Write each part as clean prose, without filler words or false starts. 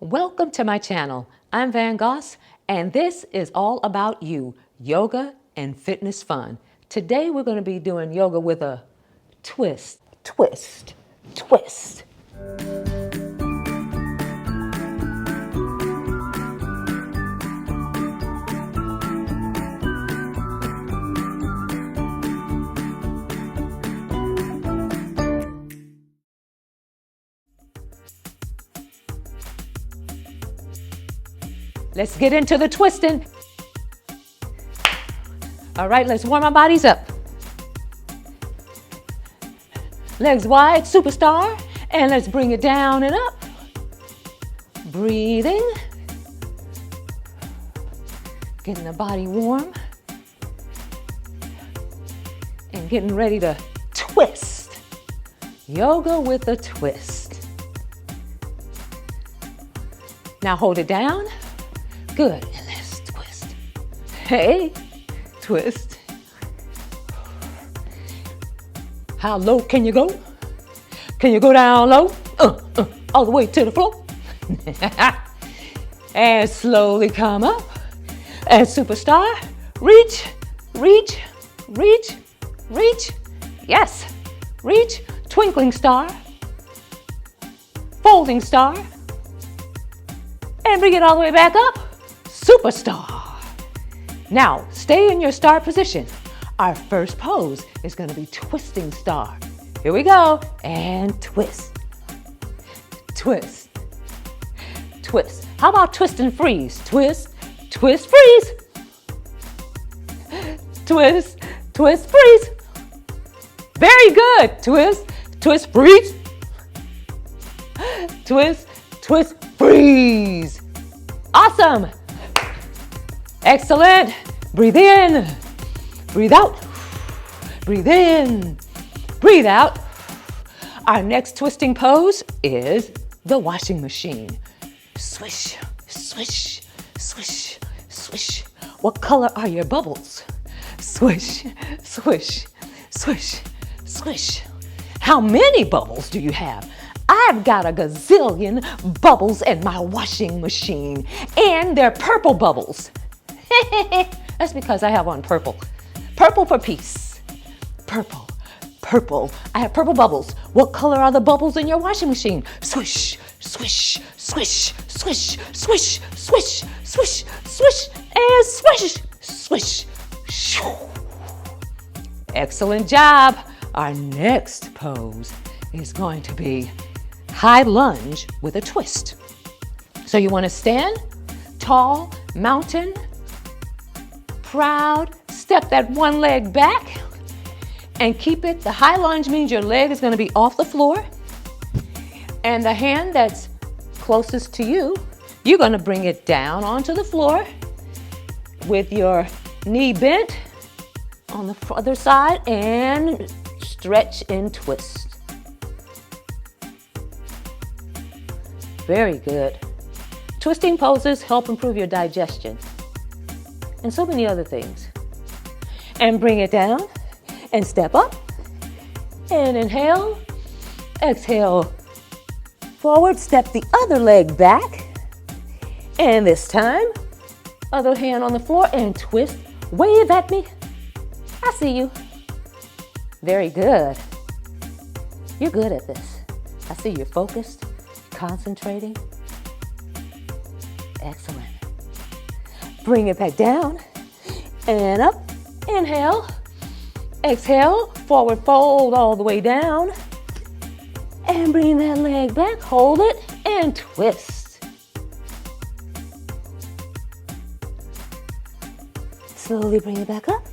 Welcome to my channel. I'm Van Goss, and this is all about you, yoga and fitness fun. Today we're going to be doing yoga with a twist, twist, twist. Let's get into the twisting. All right, let's warm our bodies up. Legs wide, superstar, and let's bring it down and up. Breathing. Getting the body warm. And getting ready to twist. Yoga with a twist. Now hold it down. Good, and let's twist. Hey, twist. How low can you go? Can you go down low? All the way to the floor. And slowly come up. And superstar, reach, reach, reach, reach. Yes, reach, twinkling star, folding star. And bring it all the way back up. Superstar. Now, stay in your star position. Our first pose is going to be twisting star. Here we go. And twist. Twist. Twist. How about twist and freeze? Twist, twist, freeze. Twist, twist, freeze. Very good. Twist, twist, freeze. Twist, twist, freeze. Awesome. Excellent. Breathe in. Breathe out. Breathe in. Breathe out. Our next twisting pose is the washing machine. Swish, swish, swish, swish. What color are your bubbles? Swish, swish, swish, swish. How many bubbles do you have? I've got a gazillion bubbles in my washing machine, and they're purple bubbles. That's because I have on purple. Purple for peace. Purple, purple. I have purple bubbles. What color are the bubbles in your washing machine? Swish, swish, swish, swish, swish, swish, swish, swish, and swish, swish. Shoo. Excellent job. Our next pose is going to be high lunge with a twist. So you want to stand tall, mountain, proud, step that one leg back and keep it. The high lunge means your leg is going to be off the floor, and the hand that's closest to you, you're going to bring it down onto the floor with your knee bent on the other side and stretch and twist. Very good. Twisting poses help improve your digestion and so many other things. And bring it down and step up and inhale, exhale, forward, step the other leg back. And this time, other hand on the floor and twist, wave at me. I see you. Very good. You're good at this. I see you're focused. Concentrating. Excellent. Bring it back down and up. Inhale. Exhale. Forward fold all the way down. And bring that leg back. Hold it and twist. Slowly bring it back up.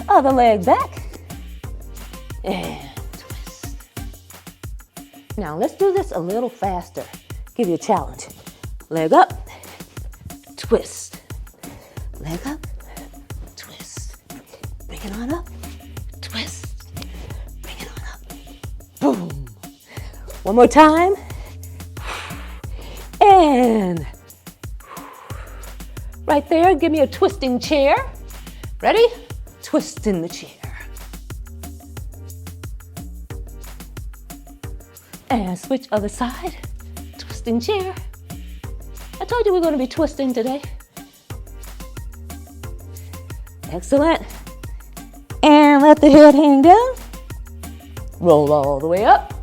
Other leg back. And twist. Now let's do this a little faster. Give you a challenge. Leg up, twist. Leg up, twist. Bring it on up, twist. Bring it on up. Boom. One more time. And right there, give me a twisting chair. Ready? Twist in the chair. And switch other side. Twisting chair. I told you we're going to be twisting today. Excellent. And let the head hang down. Roll all the way up.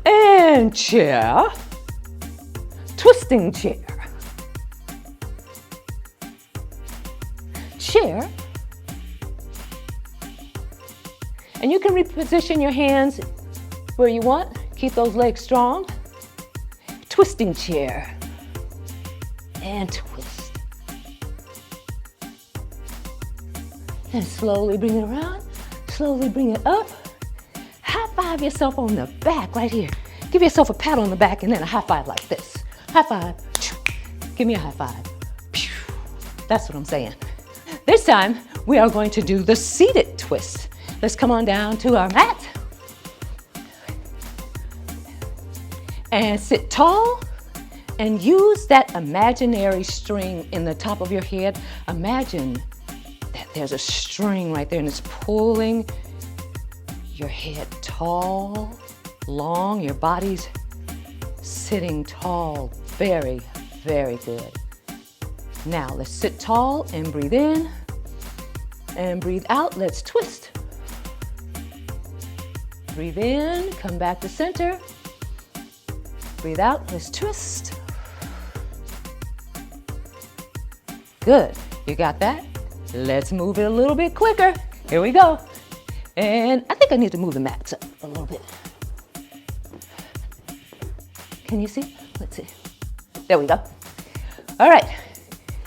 And chair. Twisting chair. Chair. And you can reposition your hands where you want. Keep those legs strong. Twisting chair. And twist. And slowly bring it around. Slowly bring it up. High five yourself on the back right here. Give yourself a pat on the back and then a high five like this. High five. Give me a high five. That's what I'm saying. This time we are going to do the seated twist. Let's come on down to our mat. And sit tall and use that imaginary string in the top of your head. Imagine that there's a string right there and it's pulling your head tall, long, your body's sitting tall. Very, very good. Now let's sit tall and breathe in and breathe out. Let's twist. Breathe in, come back to center. Breathe out, let's twist. Good, you got that? Let's move it a little bit quicker. Here we go. And I think I need to move the mats up a little bit. Can you see? Let's see. There we go. All right,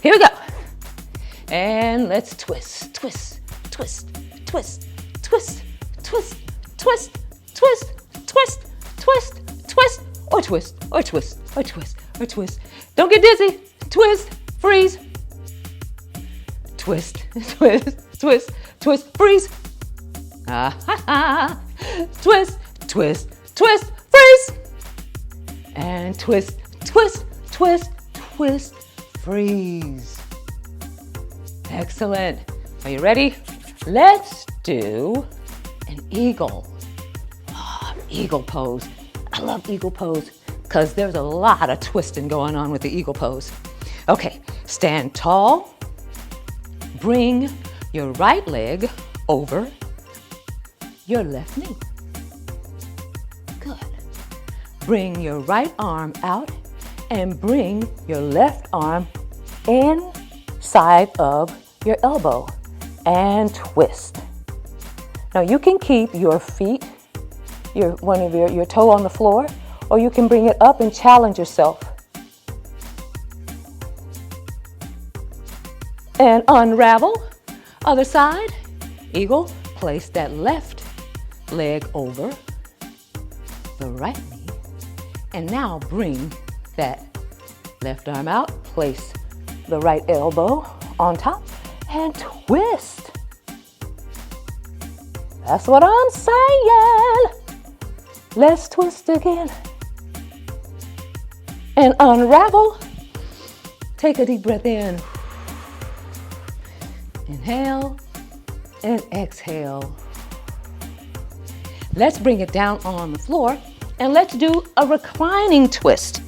here we go. And let's twist, twist, twist, twist, twist, twist, twist, twist, twist, twist, twist, or twist, or twist, or twist, or twist. Don't get dizzy. Twist, freeze. Twist, twist, twist, twist, freeze. Ah ha ha. Twist, twist, twist, freeze. And twist, twist, twist, twist, freeze. Excellent. Are you ready? Let's do an eagle. Oh, eagle pose. I love eagle pose because there's a lot of twisting going on with the eagle pose. Okay, stand tall. Bring your right leg over your left knee. Good. Bring your right arm out and bring your left arm inside of your elbow and twist. Now you can keep your feet, your toe on the floor, or you can bring it up and challenge yourself. And unravel. Other side, eagle, place that left leg over the right knee. And now bring that left arm out, place the right elbow on top, and twist. That's what I'm saying. Let's twist again. And unravel. Take a deep breath in. Inhale and exhale. Let's bring it down on the floor and let's do a reclining twist.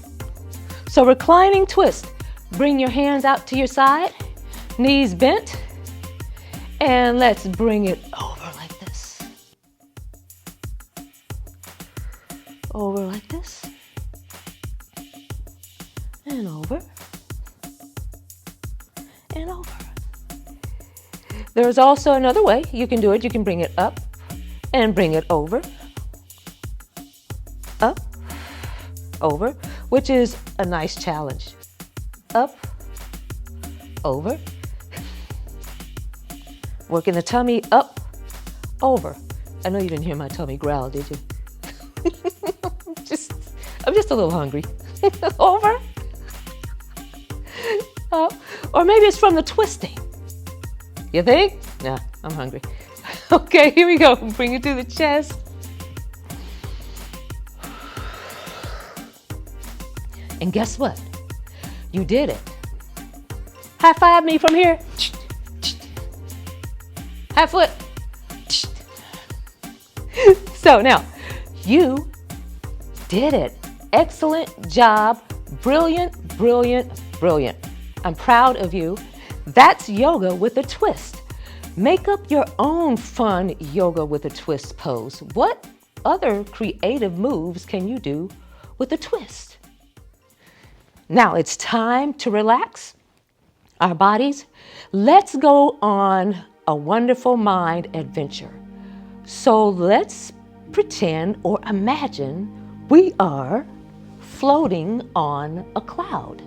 So reclining twist, bring your hands out to your side, knees bent, and let's bring it over like this. Over like this. And over. And over. There's also another way you can do it. You can bring it up and bring it over. Up, over, which is a nice challenge. Up, over. Working the tummy up, over. I know you didn't hear my tummy growl, did you? I'm just a little hungry. Over. Or maybe it's from the twisting. You think? Nah, I'm hungry. Okay, here we go. Bring it to the chest. And guess what? You did it. High five me from here. High foot. So now, you did it. Excellent job. Brilliant, Brilliant, brilliant. I'm proud of you. That's yoga with a twist. Make up your own fun yoga with a twist pose. What other creative moves can you do with a twist? Now it's time to relax our bodies. Let's go on a wonderful mind adventure. So let's pretend or imagine we are floating on a cloud.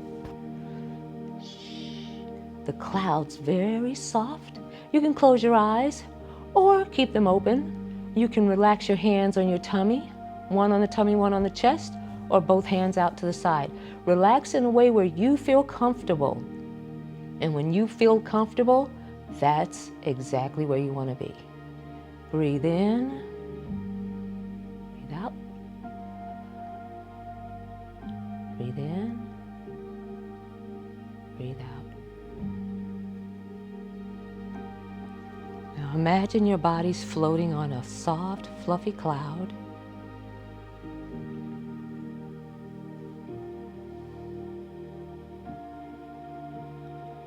The cloud's very soft. You can close your eyes or keep them open. You can relax your hands on your tummy, one on the tummy, one on the chest, or both hands out to the side. Relax in a way where you feel comfortable. And when you feel comfortable, that's exactly where you want to be. Breathe in, breathe out, breathe in, breathe out. Now imagine your body's floating on a soft, fluffy cloud.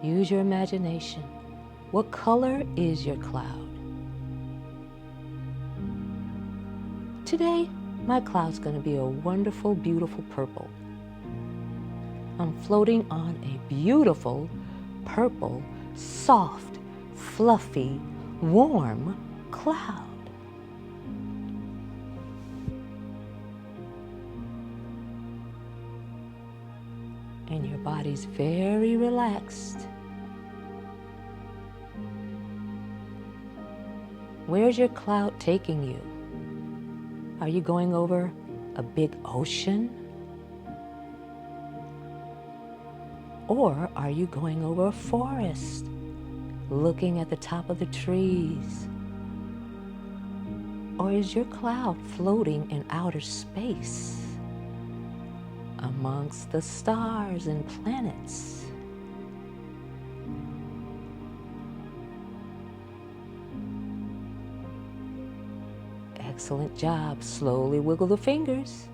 Use your imagination. What color is your cloud? Today, my cloud's going to be a wonderful, beautiful purple. I'm floating on a beautiful, purple, soft, fluffy, warm cloud. And your body's very relaxed. Where's your cloud taking you? Are you going over a big ocean? Or are you going over a forest, looking at the top of the trees? Or is your cloud floating in outer space amongst the stars and planets? Excellent job. Slowly wiggle the fingers.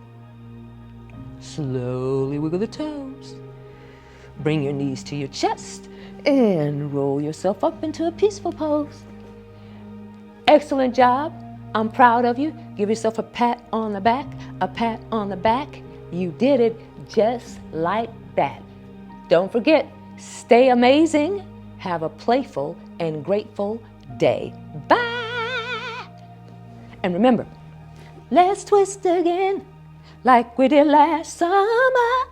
Slowly wiggle the toes. Bring your knees to your chest and roll yourself up into a peaceful pose. Excellent job. I'm proud of you. Give yourself a pat on the back, a pat on the back. You did it just like that. Don't forget, stay amazing. Have a playful and grateful day. Bye. And remember, let's twist again like we did last summer.